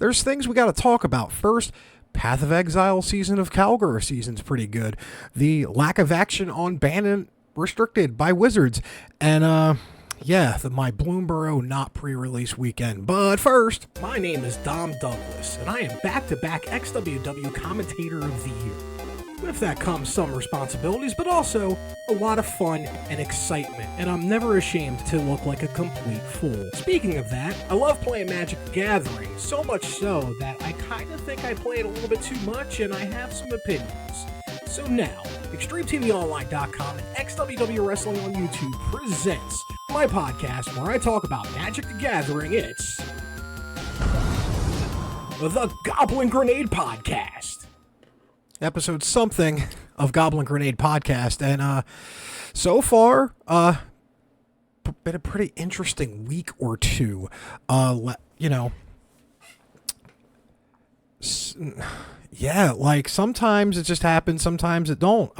there's things we got to talk about. First, Path of Exile season of Kalguur season's pretty good. The lack of action on Ban and Restricted by Wizards. And, my Bloomburrow not pre-release weekend. But first, my name is Dom Douglas, and I am back-to-back XWW Commentator of the Year. With that comes some responsibilities, but also a lot of fun and excitement, and I'm never ashamed to look like a complete fool. Speaking of that, I love playing Magic the Gathering, so much so that I kind of think I play it a little bit too much, and I have some opinions. So now, ExtremeTVOnline.com and XWW Wrestling on YouTube presents my podcast where I talk about Magic the Gathering. It's the Goblin Grenade Podcast. Episode something of Goblin Grenade Podcast, and so far, been a pretty interesting week or two. Like sometimes it just happens, sometimes it don't.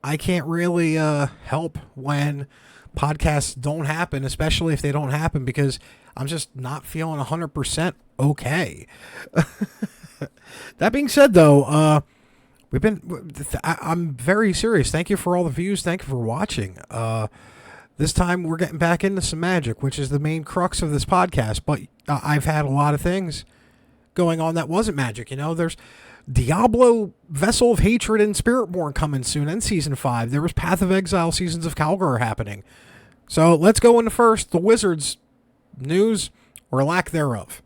I can't really help when podcasts don't happen, especially if they don't happen, because I'm just not feeling 100% okay. That being said, though, I'm very serious. Thank you for all the views. Thank you for watching. This time we're getting back into some Magic, which is the main crux of this podcast. But I've had a lot of things going on that wasn't Magic. You know, there's Diablo, Vessel of Hatred, and Spiritborn coming soon in Season 5. There was Path of Exile Seasons of Kalguur happening. So let's go into first the Wizards news, or lack thereof.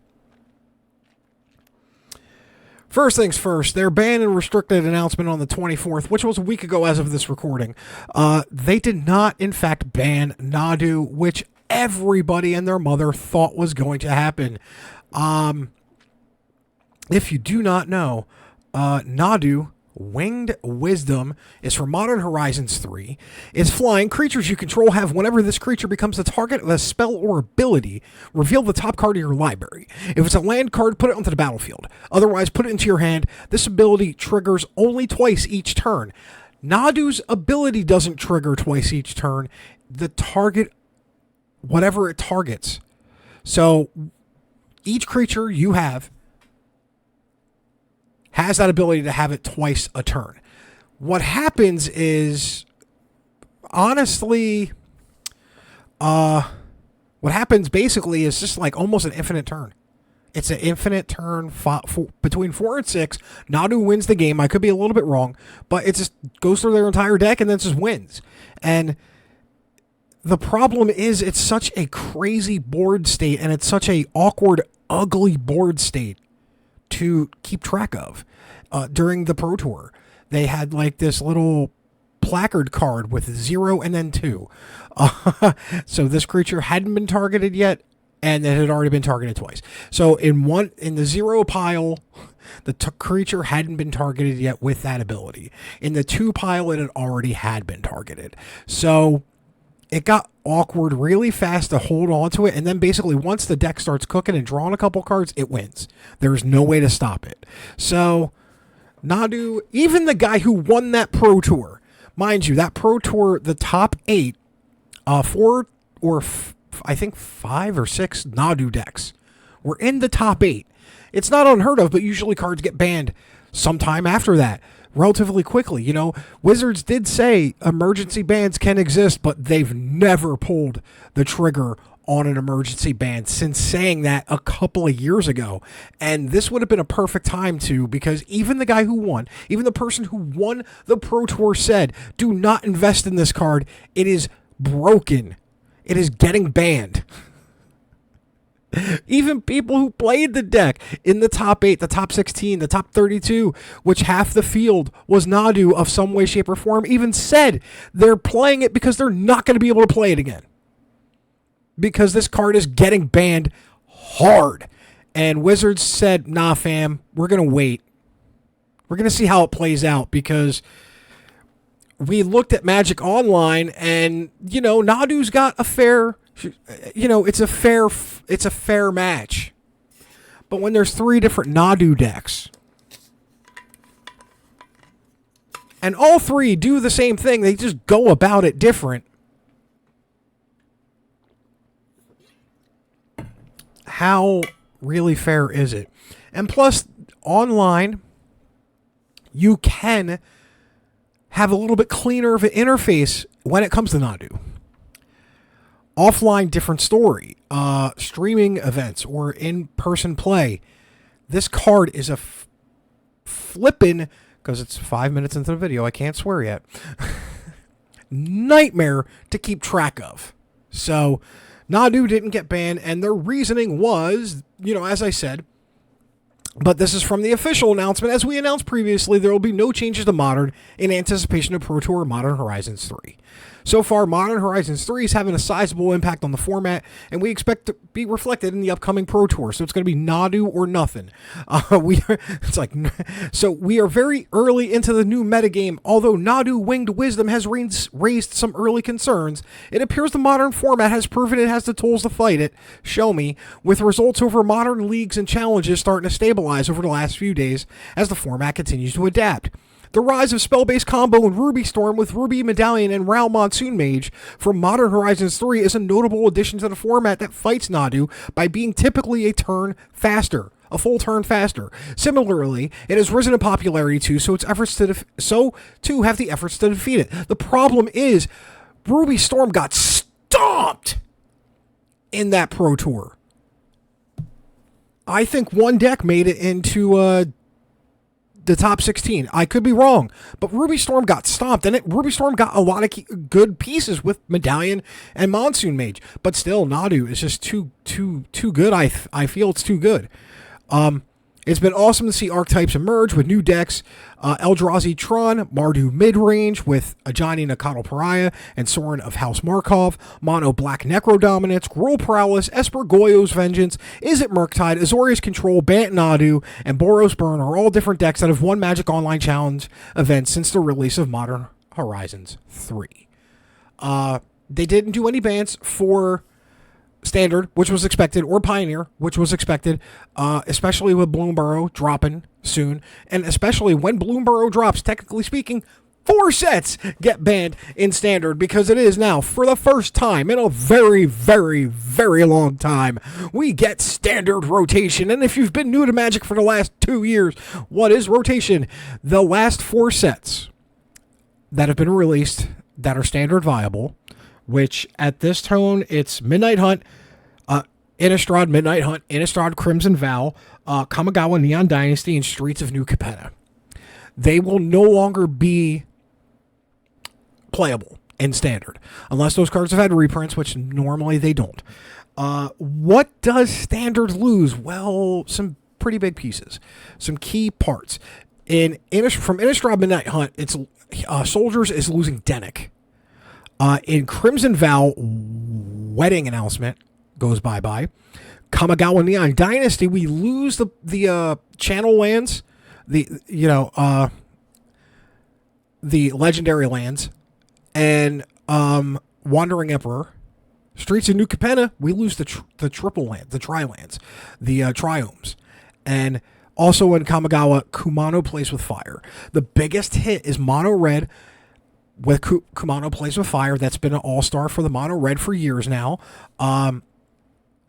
First things first, their ban and restricted announcement on the 24th, which was a week ago as of this recording, they did not, in fact, ban Nadu, which everybody and their mother thought was going to happen. If you do not know, Nadu, Winged Wisdom, is for Modern Horizons 3. It's flying. Creatures you control have, whenever this creature becomes the target of a spell or ability, reveal the top card of your library. If it's a land card, put it onto the battlefield. Otherwise, put it into your hand. This ability triggers only twice each turn. Nadu's ability doesn't trigger twice each turn. The target, whatever it targets. So, each creature you have has that ability to have it twice a turn. What happens is, honestly, what happens basically is just like almost an infinite turn. It's an infinite turn between 4 and 6. Nadu wins the game. I could be a little bit wrong, but it just goes through their entire deck and then just wins. And the problem is it's such a crazy board state, and it's such a awkward, ugly board state to keep track of. During the Pro Tour, they had like this little placard card with 0 and then 2. So this creature hadn't been targeted yet, and it had already been targeted twice. So in the 0 pile, the creature hadn't been targeted yet with that ability. In the 2 pile, it had been targeted. So it got awkward really fast to hold on to it, and then basically once the deck starts cooking and drawing a couple cards, it wins. There's no way to stop it. So Nadu, even the guy who won that Pro Tour, mind you, that Pro Tour, the top 8, I think 5 or 6 Nadu decks were in the top 8. It's not unheard of, but usually cards get banned sometime after that, relatively quickly. You know, Wizards did say emergency bans can exist, but they've never pulled the trigger on an emergency ban since saying that a couple of years ago. And this would have been a perfect time to, because even the guy who won, even the person who won the Pro Tour said, do not invest in this card. It is broken. It is getting banned. Even people who played the deck in the top 8, the top 16, the top 32, which half the field was Nadu of some way, shape, or form, even said they're playing it because they're not going to be able to play it again. Because this card is getting banned hard. And Wizards said, nah, fam, we're going to wait. We're going to see how it plays out, because we looked at Magic Online and, you know, Nadu's got a fair, you know, it's a fair match. But when there's 3 different Nadu decks, and all 3 do the same thing, they just go about it different. how really fair is it? And plus, online, you can have a little bit cleaner of an interface when it comes to Nadu. Offline, different story. Streaming events or in-person play. This card is a flippin', because it's 5 minutes into the video, I can't swear yet, nightmare to keep track of. So, Nadu didn't get banned, and their reasoning was, as I said, but this is from the official announcement. As we announced previously, there will be no changes to Modern in anticipation of Pro Tour Modern Horizons 3. So far, Modern Horizons 3 is having a sizable impact on the format, and we expect to be reflected in the upcoming Pro Tour. So it's going to be Nadu or nothing. So we are very early into the new metagame. Although Nadu Winged Wisdom has raised some early concerns, it appears the Modern format has proven it has the tools to fight it. Show me, with results over Modern leagues and challenges starting to stabilize over the last few days as the format continues to adapt. The rise of spell-based combo in Ruby Storm with Ruby Medallion and Ral Monsoon Mage from Modern Horizons 3 is a notable addition to the format that fights Nadu by being typically a full turn faster. Similarly, it has risen in popularity too, so too have the efforts to defeat it. The problem is, Ruby Storm got stomped in that Pro Tour. I think one deck made it into the top 16. I could be wrong, but Ruby Storm got stomped, and Ruby Storm got a lot of good pieces with Medallion and Monsoon Mage, but still, Nadu is just too good. I feel it's too good. It's been awesome to see archetypes emerge with new decks. Eldrazi Tron, Mardu Midrange with Ajani Nakatl Pariah and Sorin of House Markov, Mono Black Necro Dominance, Gruul Paralysis, Esper Goyo's Vengeance, Izzet Murktide, Azorius Control, Bant Nadu, and Boros Burn are all different decks that have won Magic Online Challenge events since the release of Modern Horizons 3. They didn't do any bans for Standard, which was expected, or Pioneer, which was expected, especially with Bloomburrow dropping soon, and especially when Bloomburrow drops, technically speaking, 4 sets get banned in Standard, because it is now, for the first time in a very, very, very long time, we get Standard rotation. And if you've been new to Magic for the last 2 years, what is rotation? The last 4 sets that have been released that are Standard viable, which at this tone, it's Midnight Hunt, Innistrad Midnight Hunt, Innistrad Crimson Vow, Kamigawa Neon Dynasty, and Streets of New Capenna. They will no longer be playable in Standard, unless those cards have had reprints, which normally they don't. What does Standard lose? Well, some pretty big pieces, some key parts. From Innistrad Midnight Hunt, it's Soldiers is losing Dennick. In Crimson Vow, Wedding Announcement goes bye-bye. Kamigawa Neon Dynasty, we lose the channel lands, the legendary lands, and Wandering Emperor. Streets of New Capenna, we lose the triple land, the tri-lands, the triomes. And also in Kamigawa, Kumano Plays with Fire. The biggest hit is Mono Red with Kumano Plays with Fire. That's been an all-star for the Mono Red for years now.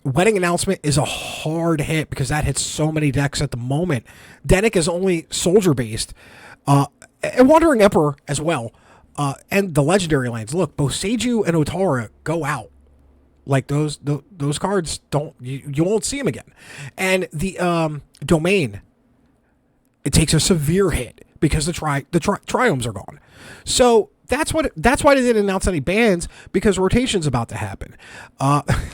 Wedding Announcement is a hard hit because that hits so many decks at the moment. Dennick is only soldier-based. And Wandering Emperor as well. And the legendary lands. Look, both Seiju and Otara go out. Like those cards you won't see them again. And the Domain, it takes a severe hit because the triomes are gone. So that's why they didn't announce any bans, because rotation's about to happen.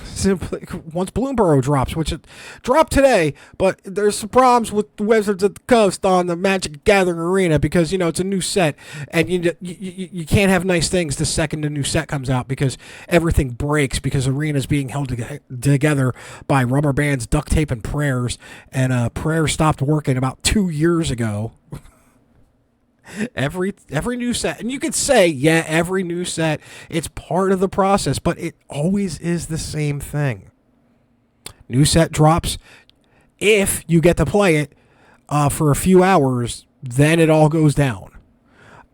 Simply once Bloomburrow drops, which it dropped today, but there's some problems with the Wizards of the Coast on the Magic Gathering Arena because it's a new set, and you can't have nice things the second the new set comes out because everything breaks because Arena is being held together by rubber bands, duct tape, and prayers, and prayers stopped working about 2 years ago. Every new set, and you could say, yeah, every new set, it's part of the process, but it always is the same thing. New set drops. If you get to play it for a few hours, then it all goes down.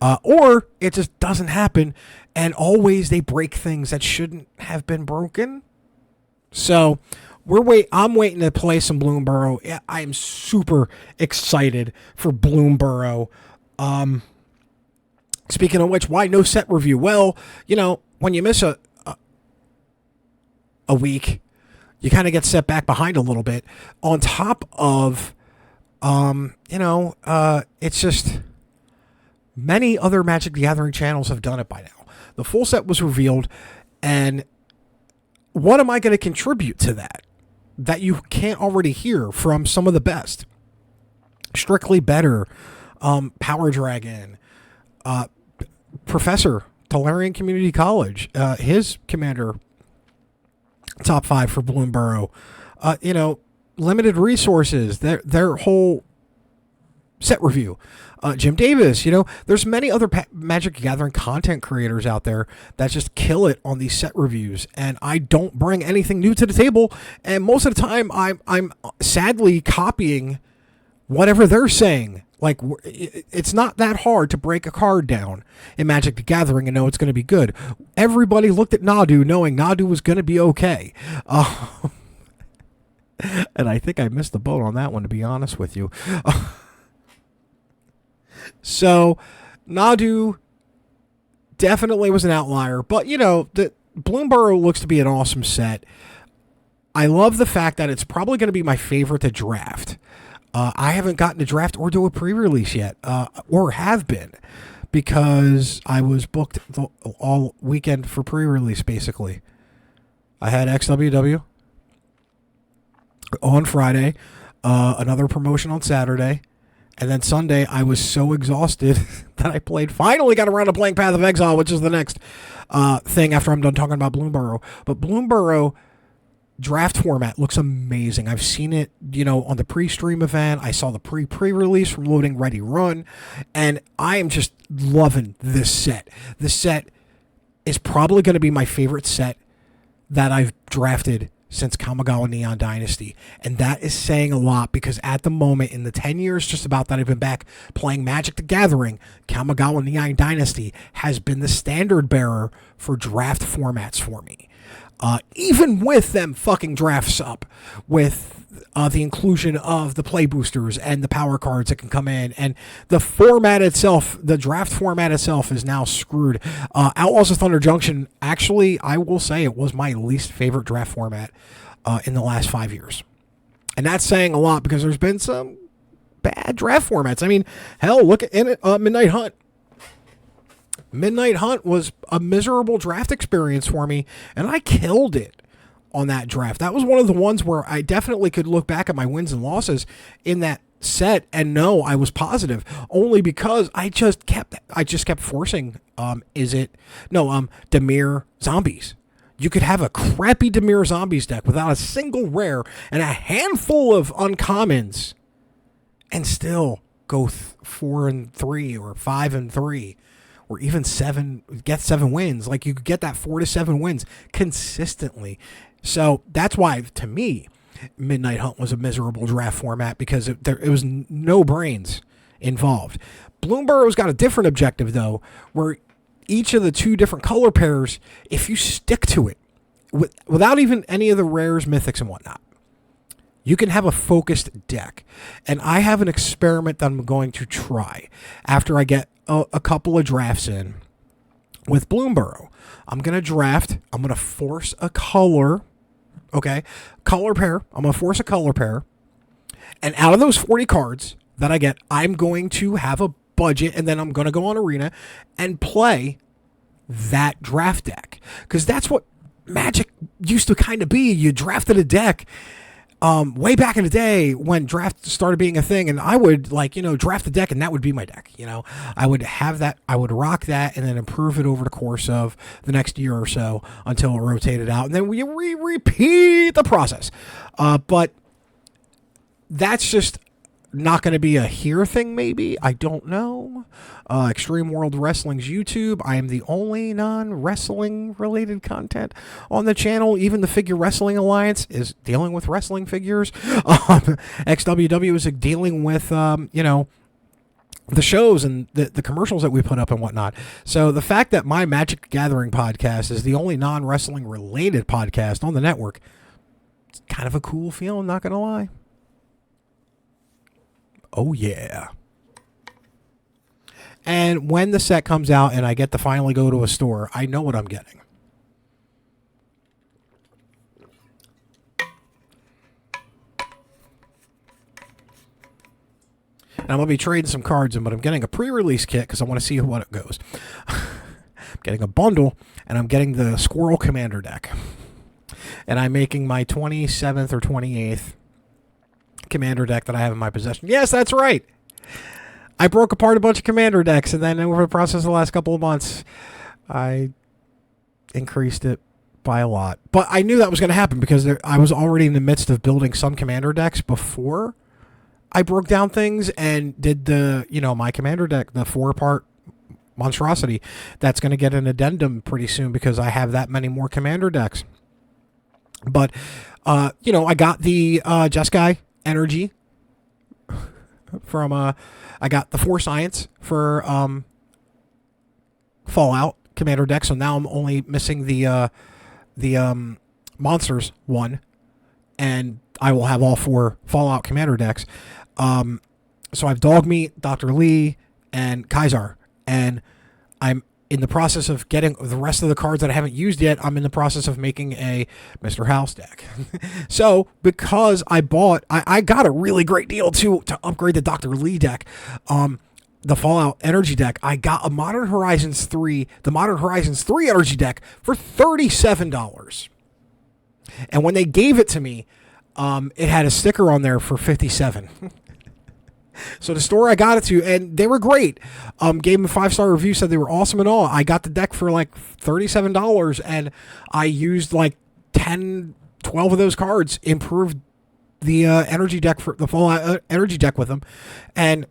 Or it just doesn't happen, and always they break things that shouldn't have been broken. So I'm waiting to play some Bloomburrow. Yeah, I am super excited for Bloomburrow. Speaking of which, why no set review? Well, when you miss a week, you kind of get set back behind a little bit. On top of, it's just many other Magic the Gathering channels have done it by now. The full set was revealed, and what am I going to contribute to that you can't already hear from some of the best? Strictly Better, Power Dragon, Professor, Tolarian Community College, his Commander top 5 for Bloomburrow. Limited Resources, their whole set review. Jim Davis, there's many other Magic the Gathering content creators out there that just kill it on these set reviews, and I don't bring anything new to the table, and most of the time I'm sadly copying whatever they're saying. Like, it's not that hard to break a card down in Magic the Gathering and know it's going to be good. Everybody looked at Nadu knowing Nadu was going to be okay. And I think I missed the boat on that one, to be honest with you. So, Nadu definitely was an outlier. But, the Bloomburrow looks to be an awesome set. I love the fact that it's probably going to be my favorite to draft. I haven't gotten to draft or do a pre-release yet, or have been, because I was booked all weekend for pre-release, basically. I had XWW on Friday, another promotion on Saturday, and then Sunday I was so exhausted that I finally got around to playing Path of Exile, which is the next thing after I'm done talking about Bloomburrow. But Bloomburrow draft format looks amazing. I've seen it, on the pre-stream event. I saw the pre-release from Loading Ready Run, and I am just loving this set. This set is probably going to be my favorite set that I've drafted since Kamigawa Neon Dynasty, and that is saying a lot, because at the moment, in the 10 years just about that I've been back playing Magic the Gathering, Kamigawa Neon Dynasty has been the standard bearer for draft formats for me. Even with them fucking drafts up, with the inclusion of the play boosters and the power cards that can come in, and the format itself, the draft format itself is now screwed. Outlaws of Thunder Junction, actually, I will say it was my least favorite draft format in the last 5 years. And that's saying a lot, because there's been some bad draft formats. I mean, hell, look at Midnight Hunt. Midnight Hunt was a miserable draft experience for me, and I killed it on that draft. That was one of the ones where I definitely could look back at my wins and losses in that set and know I was positive, only because I just kept forcing Dimir Zombies. You could have a crappy Dimir Zombies deck without a single rare and a handful of uncommons and still go 4-3 or 5-3. Or even get 7 wins. Like, you could get that 4 to 7 wins consistently. So that's why, to me, Midnight Hunt was a miserable draft format, because it was no brains involved. Bloomburrow's got a different objective, though, where each of the 2 different color pairs, if you stick to it, without even any of the rares, mythics, and whatnot, you can have a focused deck. And I have an experiment that I'm going to try after I get a couple of drafts in with Bloomburrow. I'm going to force a color, color pair. I'm going to force a color pair. And out of those 40 cards that I get, I'm going to have a budget, and then I'm going to go on Arena and play that draft deck. Because that's what Magic used to kind of be. You drafted a deck way back in the day when draft started being a thing, and I would draft a deck, and that would be my deck. I would have that, I would rock that, and then improve it over the course of the next year or so until it rotated out, and then we repeat the process. But that's just not going to be a here thing, maybe. I don't know. Extreme World Wrestling's YouTube. I am the only non-wrestling related content on the channel. Even the Figure Wrestling Alliance is dealing with wrestling figures. XWW is dealing with, the shows and the commercials that we put up and whatnot. So the fact that my Magic Gathering podcast is the only non-wrestling related podcast on the network, kind of a cool feeling, not going to lie. Oh, yeah. And when the set comes out and I get to finally go to a store, I know what I'm getting. And I'm going to be trading some cards in, but I'm getting a pre-release kit because I want to see what it goes. I'm getting a bundle, and I'm getting the Squirrel Commander deck. And I'm making my 27th or 28th Commander deck that I have in my possession. Yes, that's right. I broke apart a bunch of Commander decks, and then over the process of the last couple of months, I increased it by a lot. But I knew that was going to happen because I was already in the midst of building some Commander decks before I broke down things and did my Commander deck, the 4-part monstrosity. That's going to get an addendum pretty soon because I have that many more Commander decks. But, I got the Jeskai energy from, I got the 4 science for Fallout Commander deck. So now I'm only missing the monsters one, and I will have all 4 Fallout Commander decks. So I've Dogmeat, Dr. Lee, and Kaiser, and I'm in the process of getting the rest of the cards that I haven't used yet. I'm in the process of making a Mr. House deck. So because I got a really great deal to upgrade the Dr. Lee deck, the Fallout Energy deck. I got a Modern Horizons 3, the Modern Horizons 3 Energy deck for $37. And when they gave it to me, it had a sticker on there for $57. So the store I got it to, and they were great. Gave them a 5-star review, said they were awesome and all. I got the deck for like $37, and I used like 10, 12 of those cards, improved the energy deck for the Fallout Energy deck with them, and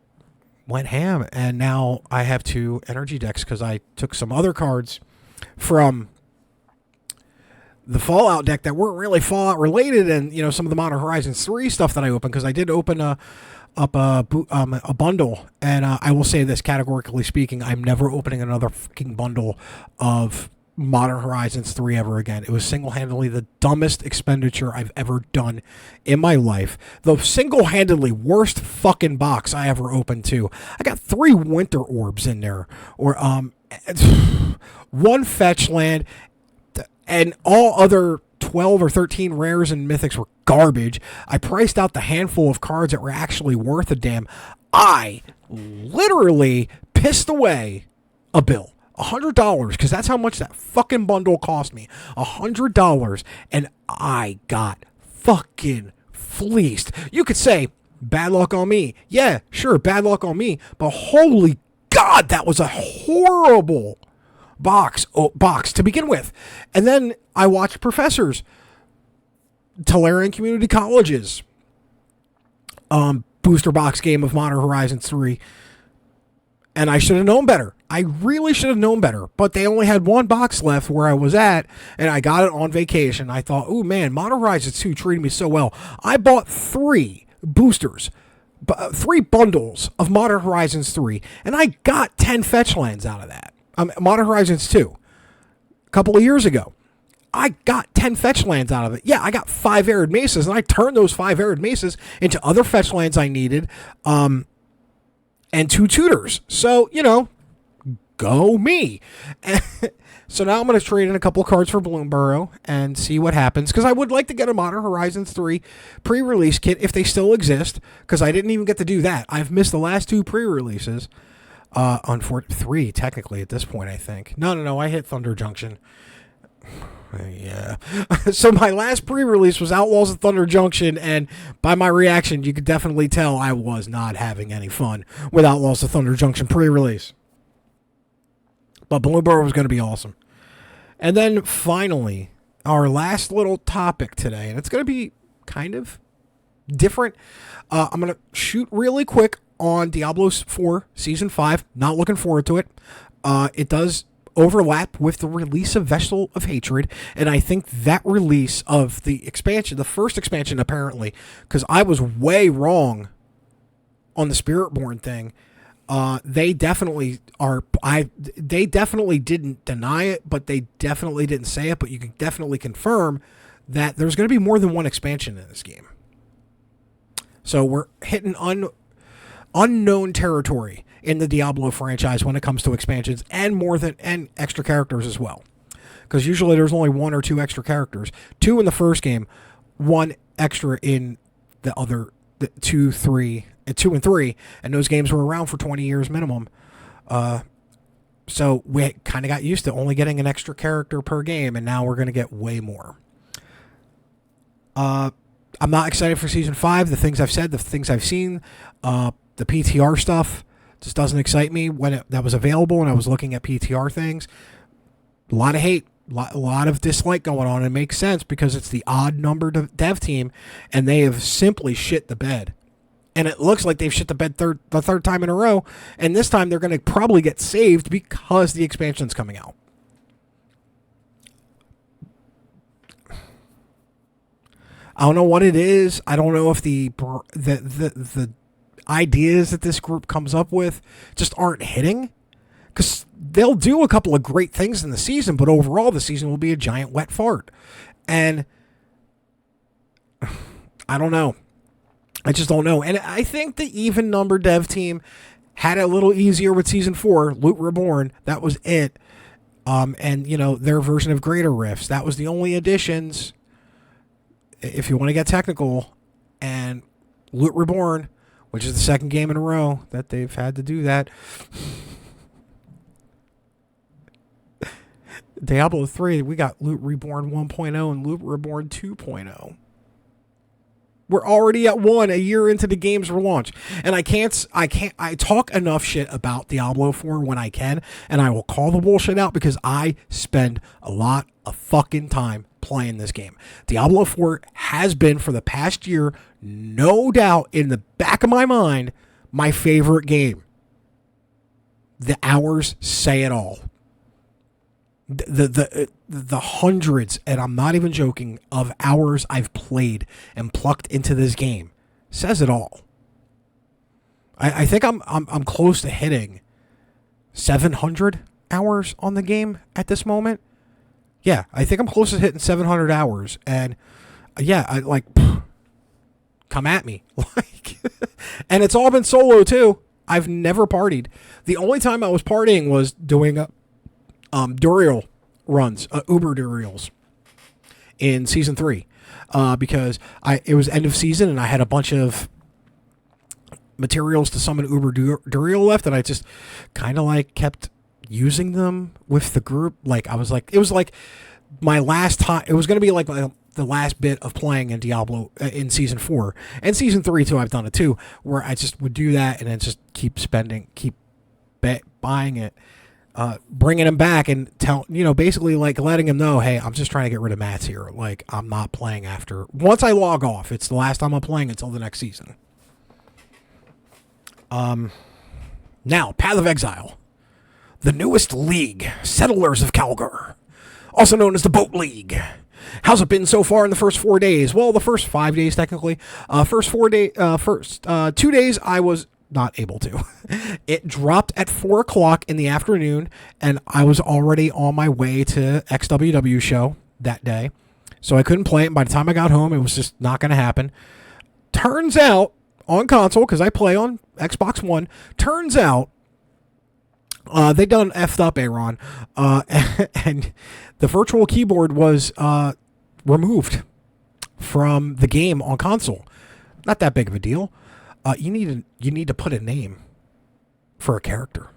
went ham. And now I have 2 energy decks because I took some other cards from the Fallout deck that weren't really Fallout related, and some of the Modern Horizons 3 stuff that I opened, because I did open up a bundle, and I will say this, categorically speaking, I'm never opening another fucking bundle of Modern Horizons 3 ever again. It was single-handedly the dumbest expenditure I've ever done in my life. The single-handedly worst fucking box I ever opened too. I got 3 Winter Orbs in there, or 1 fetch land, and all other 12 or 13 rares and mythics were garbage. I priced out the handful of cards that were actually worth a damn. I literally pissed away a bill. $100, because that's how much that fucking bundle cost me. $100, and I got fucking fleeced. You could say, bad luck on me. Yeah, sure, bad luck on me, but holy God, that was a horrible box to begin with. And then I watched Professors, Tolarian Community Colleges booster box game of Modern Horizons 3, and I should have known better. I really should have known better, but they only had 1 box left where I was at, and I got it on vacation. I thought, oh man, Modern Horizons 2 treated me so well. I bought 3 boosters, 3 bundles of Modern Horizons 3, and I got 10 fetch lands out of that. Modern Horizons 2, a couple of years ago. I got 10 fetch lands out of it. Yeah, I got 5 Arid Mesas, and I turned those 5 Arid Mesas into other fetch lands I needed, and 2 tutors. So, go me. So now I'm going to trade in a couple of cards for Bloomburrow and see what happens, because I would like to get a Modern Horizons 3 pre-release kit if they still exist, because I didn't even get to do that. I've missed the last 2 pre-releases. On 3 technically at this point, I think. No, I hit Thunder Junction. Yeah. So my last pre-release was Outlaws of Thunder Junction, and by my reaction, you could definitely tell I was not having any fun with Outlaws of Thunder Junction pre-release. But Bloomburrow was going to be awesome. And then finally, our last little topic today, and it's going to be kind of different. I'm going to shoot really quick on Diablo IV Season 5. Not looking forward to it. It does overlap with the release of Vestal of Hatred, and I think that release of the expansion, the first expansion apparently, because I was way wrong on the Spiritborn thing, they definitely are. They definitely didn't deny it, but they definitely didn't say it. But you can definitely confirm that there's going to be more than one expansion in this game. So we're hitting unknown territory in the Diablo franchise when it comes to expansions and extra characters as well. Because usually there's only 1 or 2 extra characters. 2 in the first game, 1 extra in the other 2 and 3, and those games were around for 20 years minimum. So we kind of got used to only getting an extra character per game, and now we're going to get way more. I'm not excited for Season 5. The things I've said, the things I've seen, the PTR stuff just doesn't excite me. When that was available and I was looking at PTR things, a lot of hate, a lot of dislike going on. It makes sense because it's the odd-numbered dev team, and they have simply shit the bed. And it looks like they've shit the bed the third time in a row, and this time they're going to probably get saved because the expansion's coming out. I don't know what it is. I don't know if the ideas that this group comes up with just aren't hitting. Because they'll do a couple of great things in the season, but overall the season will be a giant wet fart. And I don't know. I just don't know. And I think the even-numbered dev team had it a little easier with Season 4, Loot Reborn. That was it. And, their version of Greater Rifts. That was the only additions, if you want to get technical. And Loot Reborn, which is the second game in a row that they've had to do that. Diablo 3, we got Loot Reborn 1.0 and Loot Reborn 2.0. We're already at 1 a year into the game's relaunch. And I talk enough shit about Diablo 4 when I can, and I will call the bullshit out because I spend a lot of fucking time playing this game. Diablo 4 has been, for the past year, no doubt in the back of my mind, my favorite game. The hours say it all. The hundreds, and I'm not even joking, of hours I've played and plucked into this game says it all. I think I'm close to hitting 700 hours on the game at this moment. Yeah, I think I'm close to hitting 700 hours, and yeah, come at me, and it's all been solo too. I've never partied. The only time I was partying was doing Duriel runs, Uber Duriels in Season 3, because it was end of season and I had a bunch of materials to summon Uber Duriel left, and I just kind of kept using them with the group. It was like my last time. It was going to be the last bit of playing in Diablo in Season 4 and Season 3 too. I've done it too, where I just would do that and then just keep buying it. Bringing him back and basically letting him know, hey, I'm just trying to get rid of mats here. I'm not playing after. Once I log off, it's the last time I'm playing until the next season. Now, Path of Exile. The newest league, Settlers of Kalguur, also known as the Boat League. How's it been so far in the first 4 days? Well, the first 5 days, technically. First 2 days, I was not able to. It dropped at 4 o'clock in the afternoon, and I was already on my way to XWW show that day, so I couldn't play it. And by the time I got home, it was just not going to happen. Turns out, on console, because I play on Xbox One, turns out they done effed up, Aaron, and the virtual keyboard was removed from the game on console. Not that big of a deal. You need to put a name for a character.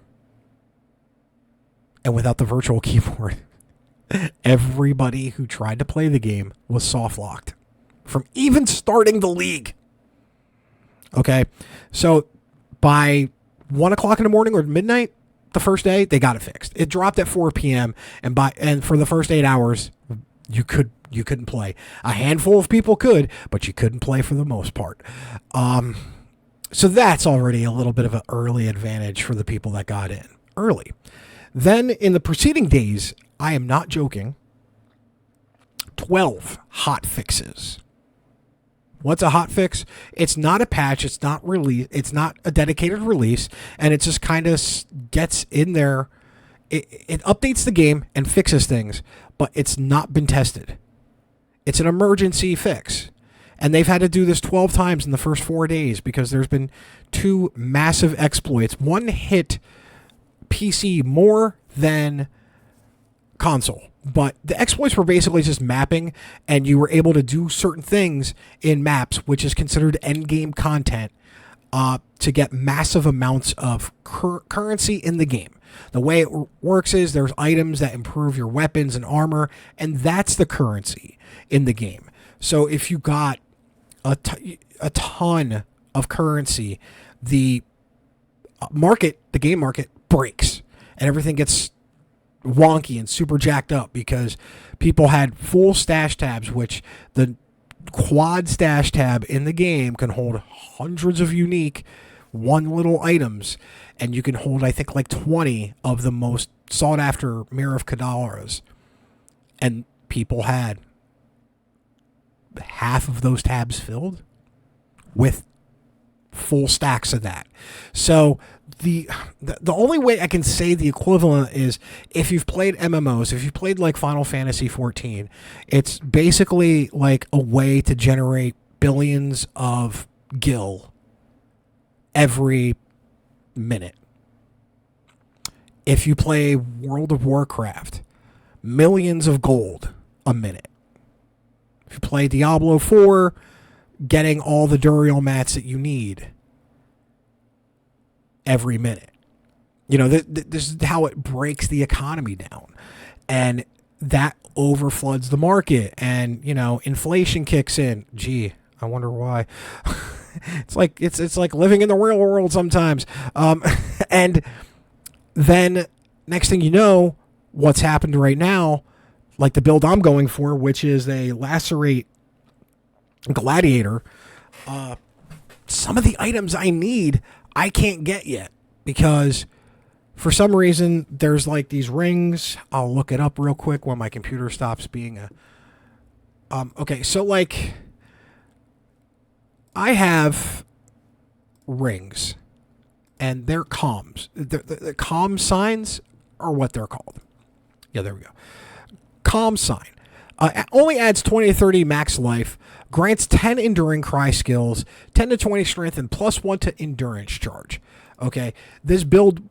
And without the virtual keyboard, everybody who tried to play the game was soft locked from even starting the league. Okay, so by 1 o'clock in the morning or midnight, the first day, they got it fixed. It dropped at 4 p.m. and for the first 8 hours, you couldn't play. A handful of people could, but you couldn't play for the most part. So that's already a little bit of an early advantage for the people that got in early. Then in the preceding days, I am not joking, 12 hot fixes. What's a hot fix? It's not a patch. It's not release. It's not a dedicated release, and it just kind of gets in there. It updates the game and fixes things, but it's not been tested. It's an emergency fix. And they've had to do this 12 times in the first 4 days because there's been 2 massive exploits. One hit PC more than console. But the exploits were basically just mapping, and you were able to do certain things in maps, which is considered endgame content, to get massive amounts of currency in the game. The way it works is there's items that improve your weapons and armor, and that's the currency in the game. So if you got a ton of currency, the game market breaks, and everything gets wonky and super jacked up because people had full stash tabs, which the quad stash tab in the game can hold hundreds of unique one little items, and you can hold, I think, like 20 of the most sought after Mirror of Kadaras, and people had half of those tabs filled with full stacks of that. So the only way I can say the equivalent is if you've played MMOs, if you've played like Final Fantasy 14, it's basically like a way to generate billions of gil every minute. If you play World of Warcraft, millions of gold a minute. If you play Diablo IV, getting all the Duriel mats that you need every minute. You know, this is how it breaks the economy down. And that overfloods the market. And, you know, inflation kicks in. Gee, I wonder why. It's like living in the real world sometimes. And then next thing you know, what's happened right now, like the build I'm going for, which is a Lacerate Gladiator, some of the items I need, I can't get yet because for some reason there's like these rings. I'll look it up real quick when my computer stops being a... okay, so like I have rings and they're comms. The comm signs are what they're called. Yeah, there we go. Calm sign. Only adds 20 to 30 max life, grants 10 enduring cry skills, 10 to 20 strength, and +1 to endurance charge. Okay, this build,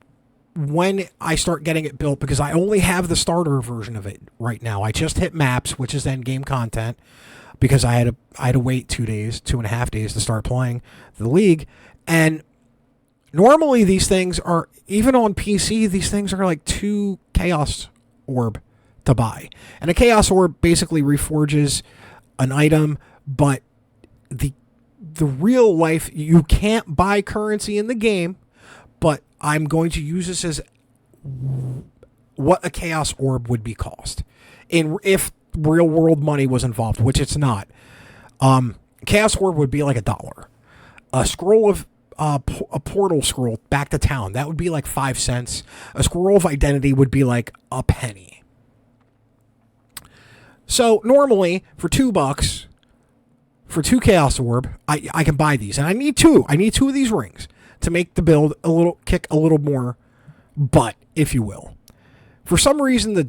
when I start getting it built, because I only have the starter version of it right now. I just hit maps, which is end game content, because I had to wait 2.5 days to start playing the league. And normally these things are, even on PC, these things are like 2 Chaos Orb to buy. And a Chaos Orb basically reforges an item, but the real life, you can't buy currency in the game, but I'm going to use this as what a Chaos Orb would be cost if real world money was involved, which it's not. Chaos Orb would be like $1. A scroll of a portal scroll back to town, that would be like 5 cents. A scroll of identity would be like a penny. So normally for $2, for 2 Chaos Orb, I can buy these, and I need 2. I need 2 of these rings to make the build kick a little more butt, if you will. For some reason, the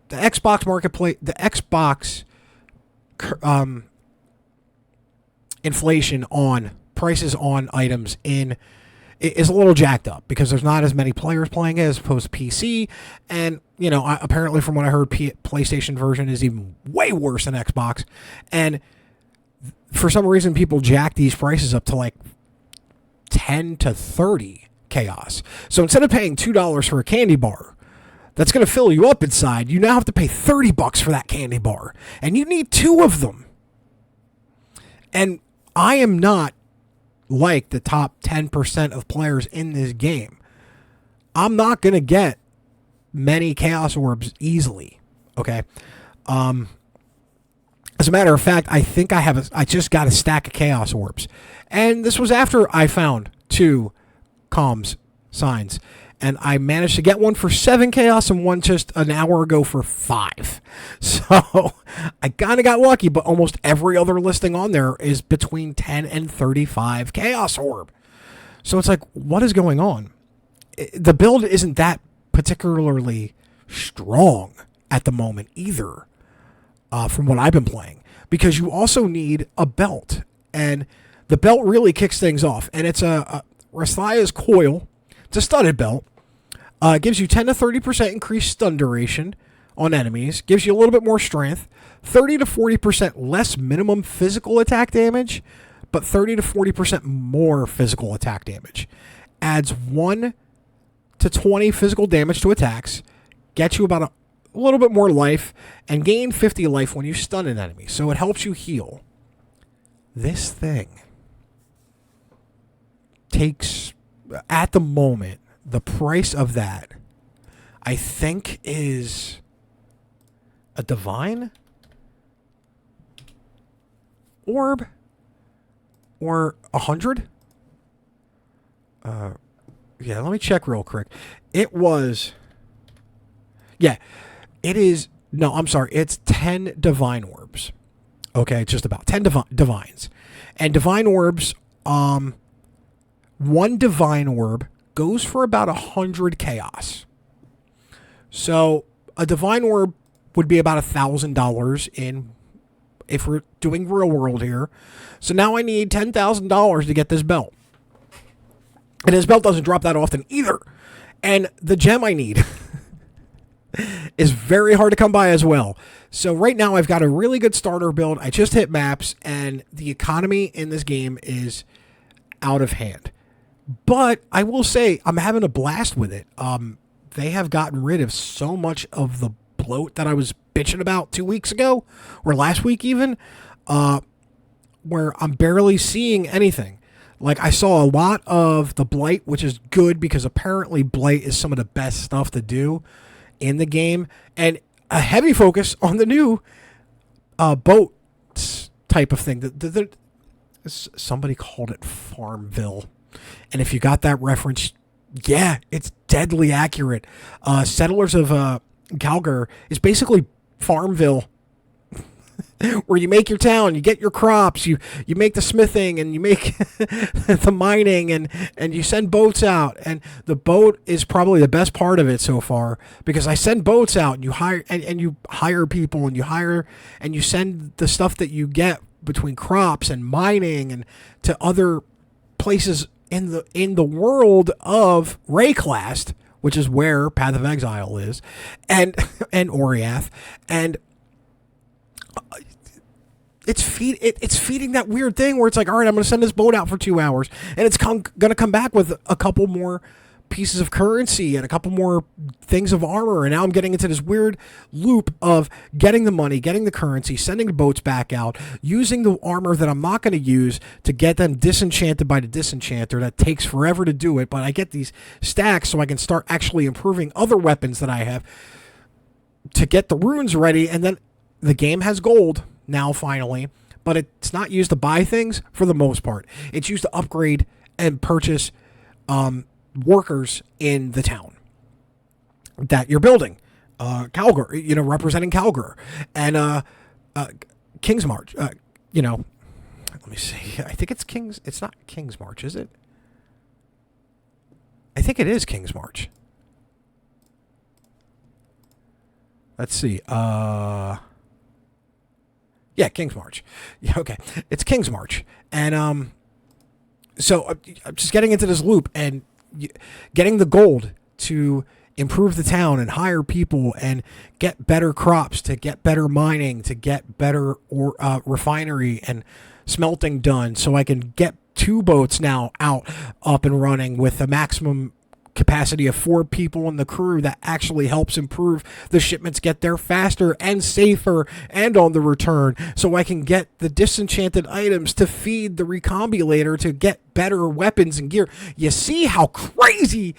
Xbox marketplace, the Xbox inflation on prices on items is a little jacked up because there's not as many players playing it as opposed to PC. And, you know, apparently from what I heard, PlayStation version is even way worse than Xbox. And for some reason, people jack these prices up to like 10 to 30 chaos. So instead of paying $2 for a candy bar that's going to fill you up inside, you now have to pay $30 for that candy bar. And you need 2 of them. And I am not like the top 10% of players in this game. I'm not going to get many Chaos Orbs easily. Okay. As a matter of fact, I think I just got a stack of Chaos Orbs. And this was after I found 2 comms signs. And I managed to get one for 7 chaos and one just an hour ago for 5. So I kind of got lucky, but almost every other listing on there is between 10 and 35 chaos orb. So it's like, what is going on? The build isn't that particularly strong at the moment either. from what I've been playing, because you also need a belt, and the belt really kicks things off. And it's a Rathia's Coil. It's a studded belt. Gives you 10 to 30% increased stun duration on enemies. Gives you a little bit more strength. 30 to 40% less minimum physical attack damage, but 30 to 40% more physical attack damage. Adds 1 to 20 physical damage to attacks. Gets you about a little bit more life, and gain 50 life when you stun an enemy. So it helps you heal. This thing takes, at the moment, the price of that, I think, is a divine orb or 100. Yeah, let me check real quick. It was, yeah, it is, no, I'm sorry, it's 10 divine orbs. Okay, just about 10 divines. And divine orbs, one divine orb goes for about 100 chaos. So a divine orb would be about $1,000 in, if we're doing real world here. So now I need $10,000 to get this belt. And his belt doesn't drop that often either. And the gem I need is very hard to come by as well. So right now I've got a really good starter build. I just hit maps, and the economy in this game is out of hand. But I will say I'm having a blast with it. They have gotten rid of so much of the bloat that I was bitching about 2 weeks ago, or last week even, where I'm barely seeing anything. Like, I saw a lot of the Blight, which is good because apparently Blight is some of the best stuff to do in the game. And a heavy focus on the new boats type of thing. Somebody called it Farmville. And if you got that reference, yeah, it's deadly accurate. Settlers of Kalguur is basically Farmville, where you make your town, you get your crops, you make the smithing, and you make the mining, and you send boats out. And the boat is probably the best part of it so far, because I send boats out, and you hire people, and you send the stuff that you get between crops and mining and to other places in the world of Rayclast, which is where Path of Exile is, and Oriath, and it's feeding that weird thing where it's like, all right, I'm going to send this boat out for 2 hours, and it's going to come back with a couple more pieces of currency and a couple more things of armor, and now I'm getting into this weird loop of getting the money, getting the currency, sending the boats back out, using the armor that I'm not going to use to get them disenchanted by the disenchanter. That takes forever to do it, but I get these stacks so I can start actually improving other weapons that I have to get the runes ready, and then the game has gold now finally, but it's not used to buy things for the most part. It's used to upgrade and purchase workers in the town that you're building. Kalguur, representing Kalguur, and King's March. Let me see. I think it's King's. It's not King's March, is it? I think it is King's March. Let's see. Yeah, King's March. Yeah, okay. It's King's March. And so I'm just getting into this loop and getting the gold to improve the town and hire people and get better crops, to get better mining, to get better refinery and smelting done, so I can get 2 boats now up and running with a maximum capacity of 4 people in the crew. That actually helps improve the shipments, get there faster and safer and on the return, so I can get the disenchanted items to feed the recombulator to get better weapons and gear. You see how crazy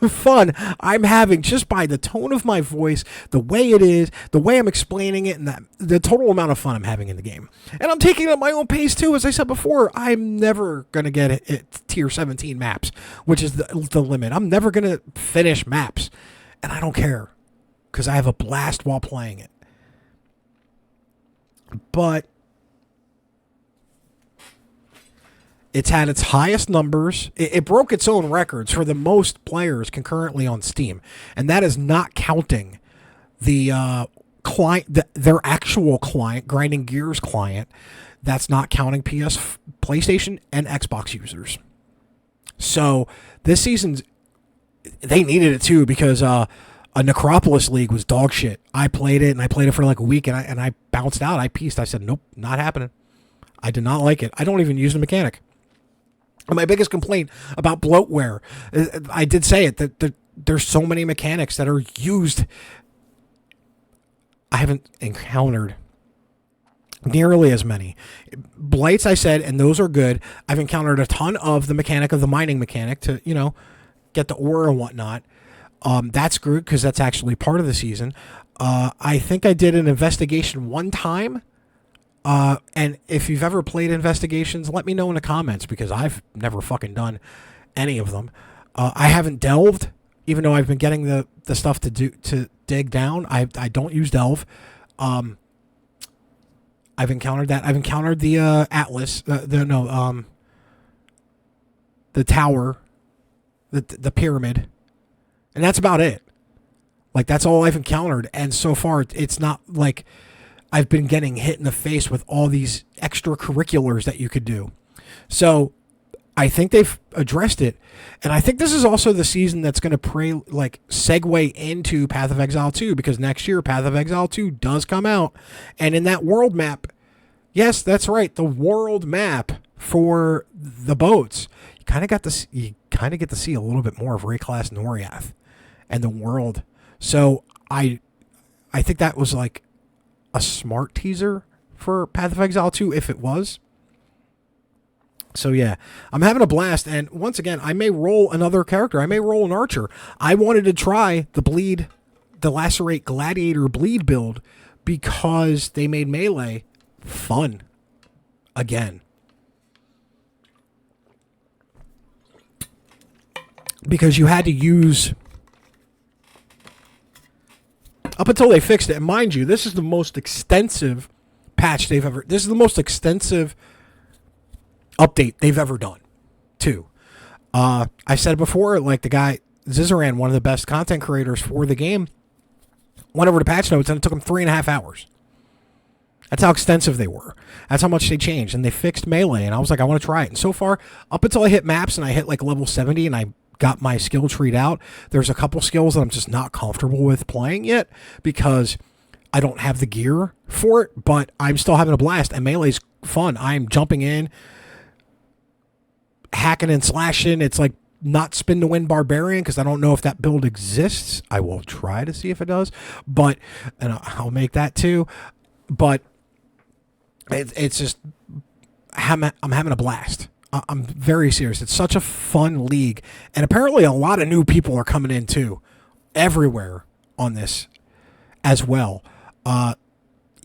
fun I'm having just by the tone of my voice, the way it is, the way I'm explaining it, and the total amount of fun I'm having in the game. And I'm taking it at my own pace too. As I said before, I'm never going to get it tier 17 maps, which is the limit. I'm never going to finish maps, and I don't care, because I have a blast while playing it. But it's had its highest numbers. It broke its own records for the most players concurrently on Steam. And that is not counting the client, their actual client, Grinding Gears client, that's not counting PlayStation, and Xbox users. So this season's, they needed it too, because a Necropolis League was dog shit. I played it, and I played it for like a week, and I bounced out. I pieced. I said, nope, not happening. I did not like it. I don't even use the mechanic. And my biggest complaint about bloatware, I did say it, that there's so many mechanics that are used. I haven't encountered nearly as many. Blights, I said, and those are good. I've encountered a ton of the mechanic of the mining mechanic to, get the ore and whatnot. That's good because that's actually part of the season. I think I did an investigation one time. And if you've ever played investigations, let me know in the comments, because I've never fucking done any of them. I haven't delved, even though I've been getting the stuff to dig down. I don't use delve. I've encountered that. I've encountered the Atlas, the tower, the pyramid, and that's about it. Like, that's all I've encountered, and so far it's not like I've been getting hit in the face with all these extracurriculars that you could do. So I think they've addressed it. And I think this is also the season that's going to segue into Path of Exile 2, because next year Path of Exile 2 does come out. And in that world map, yes, that's right, the world map for the boats, you kind of get to see a little bit more of Rayclass Noriath and the world. So I think that was like a smart teaser for Path of Exile 2, if it was. So yeah, I'm having a blast, and once again, I may roll another character. I may roll an archer. I wanted to try the Lacerate Gladiator bleed build, because they made melee fun again. Because you had to use, up until they fixed it, and mind you, this is the most extensive patch this is the most extensive update they've ever done, too. I said it before, like, the guy, Zizaran, one of the best content creators for the game, went over to patch notes, and it took him 3.5 hours. That's how extensive they were. That's how much they changed, and they fixed melee, and I was like, I want to try it. And so far, up until I hit maps, and I hit, like, level 70, and I got my skill treed out, there's a couple skills that I'm just not comfortable with playing yet, because I don't have the gear for it, but I'm still having a blast, and melee's fun. I'm jumping in, hacking and slashing. It's like not spin to win barbarian, because I don't know if that build exists. I will try to see if it does, and I'll make that too. But it's just, I'm having a blast. I'm very serious. It's such a fun league, and apparently a lot of new people are coming in too, everywhere on this as well.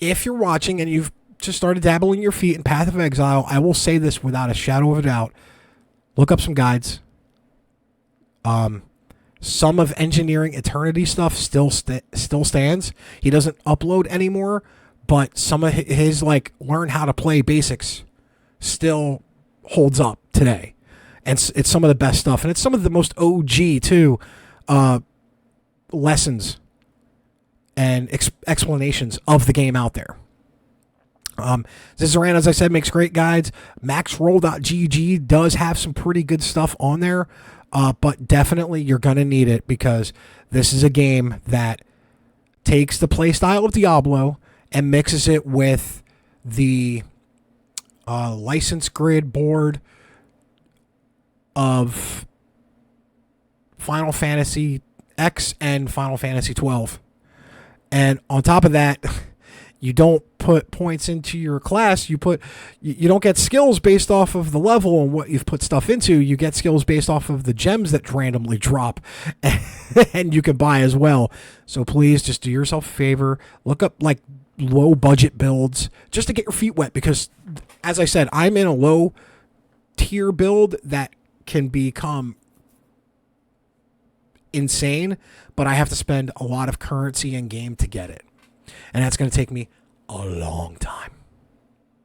If you're watching and you've just started dabbling your feet in Path of Exile, I will say this without a shadow of a doubt: look up some guides. Some of Engineering Eternity stuff still stands. He doesn't upload anymore, but some of his learn how to play basics still holds up today, and it's some of the best stuff, and it's some of the most OG too lessons and explanations of the game out there. Zizaran, as I said, makes great guides. maxroll.gg does have some pretty good stuff on there, but definitely you're gonna need it, because this is a game that takes the playstyle of Diablo and mixes it with the license grid board of Final Fantasy X and Final Fantasy 12. And on top of that, you don't put points into your class. You don't get skills based off of the level and what you've put stuff into. You get skills based off of the gems that randomly drop and you can buy as well. So please just do yourself a favor. Look up low budget builds just to get your feet wet, because as I said, I'm in a low tier build that can become insane, but I have to spend a lot of currency in game to get it. And that's going to take me a long time.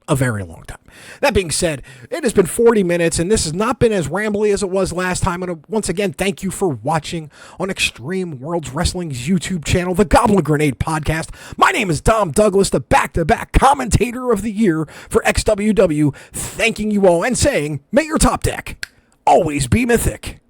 a very long time. That being said, it has been 40 minutes, and this has not been as rambly as it was last time. And once again, thank you for watching on Extreme Worlds Wrestling's YouTube channel, the Goblin Grenade Podcast. My name is Dom Douglas, the back-to-back commentator of the year for XWW, thanking you all and saying, may your top deck always be mythic.